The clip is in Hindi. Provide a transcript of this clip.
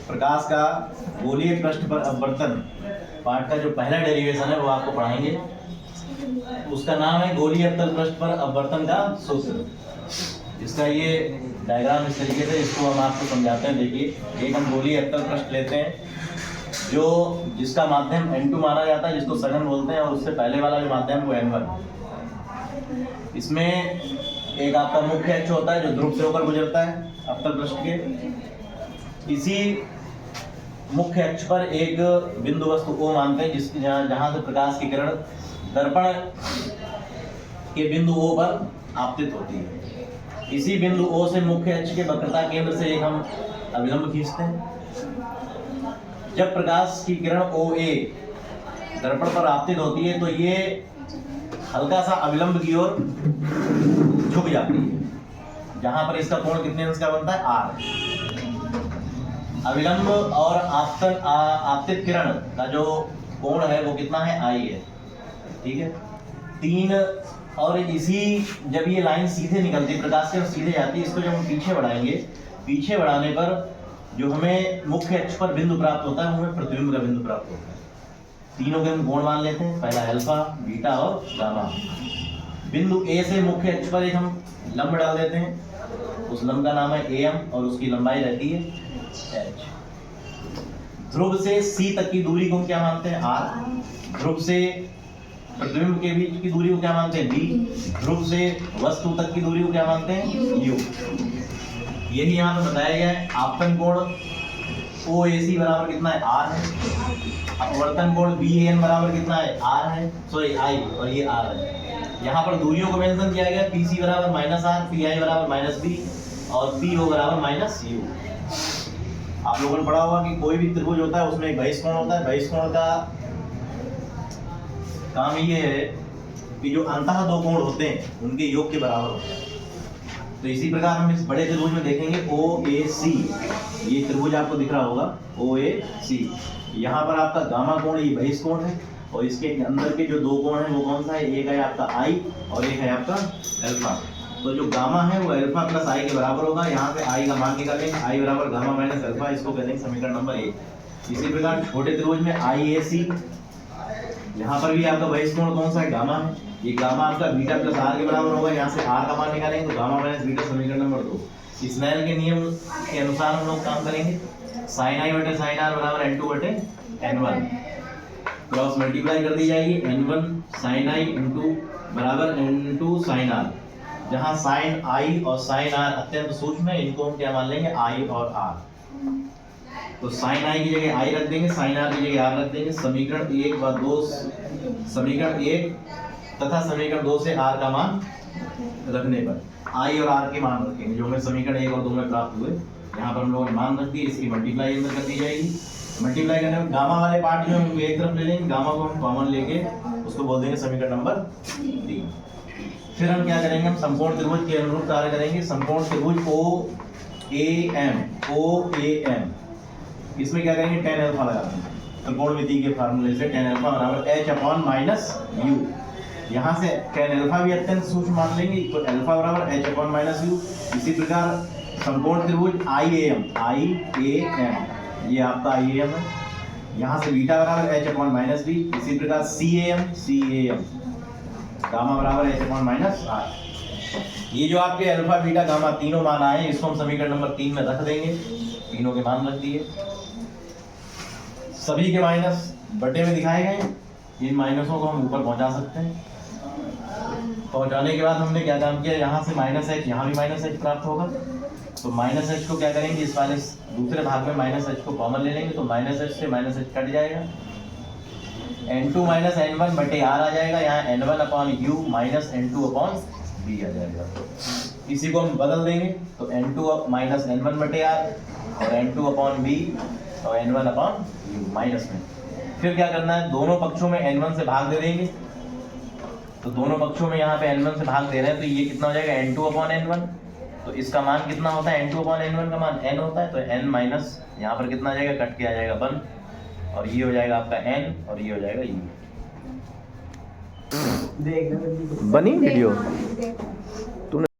प्रकाश का गोलीय पृष्ठ पर अपवर्तन पार्ट का जो पहला डेरिवेशन है वो आपको पढ़ाएंगे। उसका नाम है गोलीय अवतल पृष्ठ पर अपवर्तन का सूत्र। इसका ये डायग्राम इस तरीके से, इसको हम आपको समझाते हैं। देखिए, एक हम गोलीय अवतल पृष्ठ लेते हैं जो जिसका माध्यम N2 माना जाता है, जिसको सघन बोलते हैं, और उससे पहले वाला जो माध्यम वो N1। इसमें एक आपका मुख्य अक्ष होता है जो ध्रुव से होकर गुजरता है अवतल पृष्ठ के। इसी मुख्य अक्ष पर एक बिंदु वस्तु O मानते हैं, जिसकी जहां से प्रकाश की किरण दर्पण के बिंदु O पर आपतित होती है। इसी बिंदु O से मुख्य अक्ष के वक्रता केंद्र से एक हम अभिलंब खींचते हैं। जब प्रकाश की किरण OA दर्पण पर आपतित होती है तो ये हल्का सा अभिलंब की ओर झुक जाती है, जहां पर इसका कोण कितने अंश का बनता है, R। अविलंब और आपतित किरण का जो कोण है वो कितना है, I है। ठीक है, 3। और इसी जब ये लाइन सीधे निकलती है प्रकाश से और सीधे जाती है, इसको जब हम पीछे बढ़ाएंगे, पीछे बढ़ाने पर जो हमें मुख्य अक्ष पर बिंदु प्राप्त होता है वो हमें प्रतिबिंब का बिंदु प्राप्त होता है। तीनों के हम कोण मान लेते हैं, पहला अल्फा, बीटा और गामा। बिंदु A से मुख्य अक्ष पर एक हम लंब डाल देते हैं, उस लंब का नाम है AM और उसकी लंबाई रहती है H। ध्रुव से C तक की दूरी को हम क्या मानते हैं, R। ध्रुव से प्रतिबिंब के बीच की दूरी को क्या मानते हैं, D। ध्रुव से वस्तु तक की दूरी को क्या मानते हैं, U। यही यहाँ पे बताया गया है। आपतन कोण OAC बराबर कितना है, R है। अपवर्तन कोण BAN बराबर कितना है, R है, सॉरी I, और ये R है। यहाँ पर दूरियों को मेंशन किया गया, PC बराबर -R, PI बराबर -B और PO बराबर -U। आप लोगों ने पढ़ा होगा कि कोई भी त्रिभुज होता है उसमें एक बहिष्कोण होता है। बहिष्कोण का काम ये है कि जो अंतः दो कोण होते हैं उनके योग के बराबर होता है। तो इसी प्रकार हम इस बड़े त्रिभुज में देखेंगे OAC, ये त्रिभुज आपको दिख रहा होगा OAC। यहाँ पर आपका गामा कोण ये बहिष्कोण है, और इसके अंदर के जो दो कोण हैं वो कौन सा है, एक है आपका I और एक है आपका अल्फा। तो जो गामा है वो अल्फा प्लस I के बराबर होगा। यहाँ पे I का मान निकालेंगे, I बराबर गामा माइनस अल्फा, इसको कहते हैं समीकरण नंबर 1। इसी प्रकार छोटे त्रिभुज में IAC, यहाँ पर भी आपका बहिष्कोण कौन सा है, गामा है। ये गामा आपका बीटा प्लस R के बराबर होगा। यहाँ से R का मान निकालेंगे तो गामा माइनस बीटा, समीकरण नंबर 2। स्नेल के नियम के अनुसार हम लोग काम करेंगे। sin I बटे sin R बराबर N2 बटे N1। क्रॉस मल्टीप्लाई कर दी जाएगी, N1 sin I इंटू बराबर N2 sin R। जहाँ sin I और sin R अत्यंत सूक्ष्म है, इनको हम क्या मान लेंगे, I और R। तो sin I की जगह I रख देंगे, sin R की जगह R रख देंगे। समीकरण 1 व 2, समीकरण 1 तथा समीकरण 2 से R का मान रखने पर I और R के मान रखेंगे जो हमें समीकरण 1 और 2 में प्राप्त हुए। यहाँ पर हम लोगों ने मान रख दिए, इसकी मल्टीप्लाई अंदर कर दी जाएगी। मल्टीप्लाई करने में गामा वाले पार्ट जो हम एक तरफ ले लेंगे, गामा को हम कॉमन लेके उसको बोल देंगे समीकरण नंबर 3। फिर हम क्या करेंगे, हम समकोण त्रिभुज के अनुरूप कार्य करेंगे। समकोण त्रिभुज OAM, इसमें क्या करेंगे, tan अल्फा लगा देंगे त्रिकोणमिति के फार्मूले से। tan अल्फा बराबर H/-U। यहाँ से tan अल्फा भी अत्यंत सूक्ष्म मान लेंगे, तो अल्फा बराबर H/-U। इसी प्रकार समकोण त्रिभुज IAM, ये आपका IAM है। यहाँ से बीटा बराबर H/-B। इसी प्रकार CAM, गामा बराबर H/-R। ये जो आपके अल्फा बीटा गामा तीनों मान आए, इसको हम समीकरण नंबर 3 में रख देंगे। तीनों के मान रख दिए, सभी के माइनस बटे में दिखाए गए। इन माइनसों को हम ऊपर पहुंचा सकते हैं। पहुंचाने के बाद हमने क्या काम किया, यहाँ से -H, यहाँ भी -H प्राप्त होगा। तो -H को क्या करेंगे, इस वाले दूसरे भाग में -H को कॉमन ले लेंगे, तो -H से -H कट जाएगा। N2 - N1 बटे R आ जाएगा। यहाँ N1/U माइनस N2/B आ जाएगा। इसी को हम बदल देंगे, तो N2 - N1 बटे R और N2/B और N1/U माइनस में। फिर क्या करना है, दोनों पक्षों में N1 से भाग दे देंगे। तो दोनों पक्षों में यहाँ पे N1 से भाग दे रहे हैं, तो ये कितना हो जाएगा, N2/N1। तो इसका मान कितना होता है, N2/N1 का मान N होता है, तो N माइनस यहाँ पर कितना आ जाएगा, कट के आ जाएगा 1, और ये हो जाएगा आपका N और ये हो जाएगा U। बनी वीडियो।